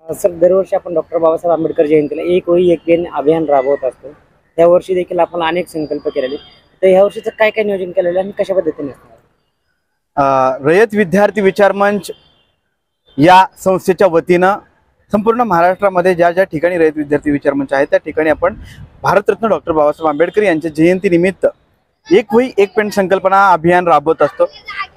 Sir, दरवर्षी आपण doctor Babasaheb Ambedkar जयंतीला एक वही एक पेन अभियान राबवत असतो. या वर्षी देखील आपण अनेक संकल्प केलेले. तर या वर्षीचं काय काय नियोजन केलेलं आणि कशा पद्धतीने असणार? रयत विद्यार्थी विचार मंच या संस्थेच्या वतीनं संपूर्ण महाराष्ट्रामध्ये ज्या ज्या ठिकाणी रयत विद्यार्थी विचार मंच आहे त्या ठिकाणी आपण भारतरत्न डॉक्टर बाबासाहेब आंबेडकर यांच्या जयंतीनिमित्त एक वही एक पेन संकल्पना अभियान राबवत असतो.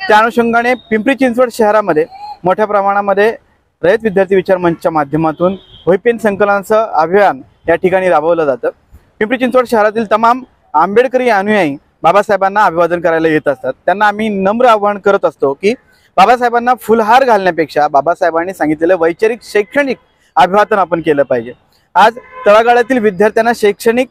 त्या अनुषंगाने पिंपरी चिंचवड शहरामध्ये मोठ्या प्रमाणामध्ये रयत विद्यार्थी विचार मंचच्या माध्यमातून वही पेन संकलनाचं अभियान या ठिकाणी राबवलं जातं. पिंपरी चिंचवड शहरातील तमाम आंबेडकरी अनुयायी बाबासाहेबांना अभिवादन करायला येत असतात. त्यांना आम्ही नम्र आवाहन करत असतो की बाबासाहेबांना फुलहार घालण्यापेक्षा बाबासाहेबांनी सांगितलेलं वैचारिक शैक्षणिक अभिवादन आपण केलं पाहिजे. आज तळागाळातील विद्यार्थ्यांना शैक्षणिक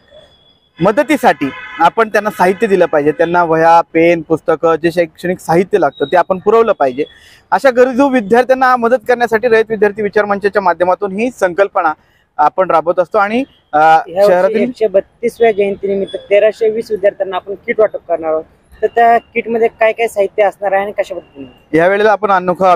मदतीसाठी आपण त्यांना साहित्य दिलं पाहिजे. त्यांना वह्या पेन पुस्तकं जे शैक्षणिक साहित्य लागतं ते आपण पुरवलं पाहिजे. अशा गरजू विद्यार्थ्यांना मदत करण्यासाठी रयत विद्यार्थी विचार मंचाच्या माध्यमातून ही संकल्पना आपण राबवत असतो. आणि शहरातील 132व्या जयंतीनिमित्त 1320 विद्यार्थ्यांना आपण किट वाटप करणार आहोत. तर त्या किट मध्ये काय काय साहित्य असणार आहे आणि कशा पद्धतीने यावेळेला आपण अनोखं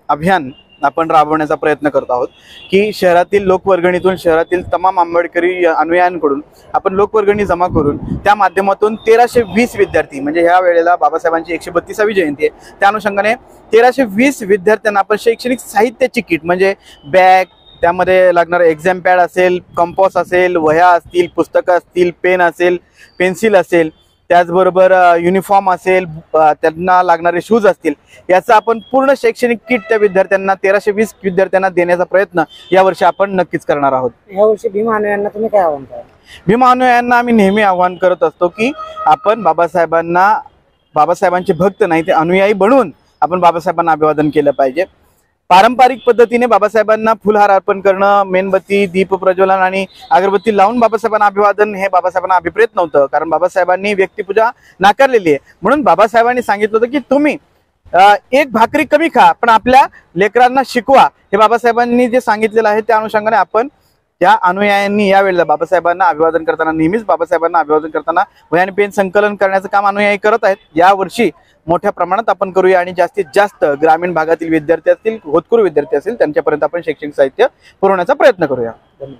अभियान आपण राबवण्याचा प्रयत्न करत आहोत की शहरातील लोकवर्गणीतून शहरातील तमाम आंबेडकरी अनुयायांकडून आपण लोकवर्गणी जमा करून त्या माध्यमातून 1320 विद्यार्थी म्हणजे ह्या वेळेला बाबासाहेबांची 132वी जयंती आहे त्या अनुषंगाने 1320 विद्यार्थ्यांना आपण शैक्षणिक साहित्याची किट म्हणजे बॅग, त्यामध्ये लागणारं एक्झाम पॅड असेल, कंपॉस असेल, वह्या असतील, पुस्तकं असतील, पेन असेल, पेन्सिल असेल, त्याचबरोबर युनिफॉर्म असेल, त्यांना लागणारे शूज असतील, याचा आपण पूर्ण शैक्षणिक किट त्या विद्यार्थ्यांना 1320 विद्यार्थ्यांना देण्याचा प्रयत्न यावर्षी आपण नक्कीच करणार आहोत. यावर्षी भीम अनुयायांना तुम्ही काय आव्हान कराल? भीम अनुयायांना आम्ही नेहमी आव्हान करत असतो की आपण बाबासाहेबांचे भक्त नाही ते अनुयायी बनवून आपण बाबासाहेबांना अभिवादन केलं पाहिजे. पारंपरिक पद्धतीने बाबासाहेबांना फुलहार अर्पण करणं, मेणबत्ती, दीप प्रज्वलन आणि अगरबत्ती लावून बाबासाहेबांना अभिवादन हे बाबासाहेबांना अभिप्रेत नव्हतं. कारण बाबासाहेबांनी व्यक्तिपूजा नाकारलेली आहे. म्हणून बाबासाहेबांनी सांगितलं होतं की तुम्ही एक भाकरी कमी खा पण आपल्या लेकरांना शिकवा. हे बाबासाहेबांनी जे सांगितलेलं आहे त्या अनुषंगाने आपण त्या अनुयायांनी यावेळेला बाबासाहेबांना अभिवादन करताना नेहमीच बाबासाहेबांना अभिवादन करताना वही आणि पेन संकलन करण्याचं काम अनुयायी करत आहेत. यावर्षी मोठ्या प्रमाणात आपण करूया आणि जास्तीत जास्त ग्रामीण भागातील विद्यार्थी असतील, होतकरू विद्यार्थी असतील त्यांच्यापर्यंत आपण शैक्षणिक साहित्य पुरवण्याचा प्रयत्न करूया. धन्यवाद.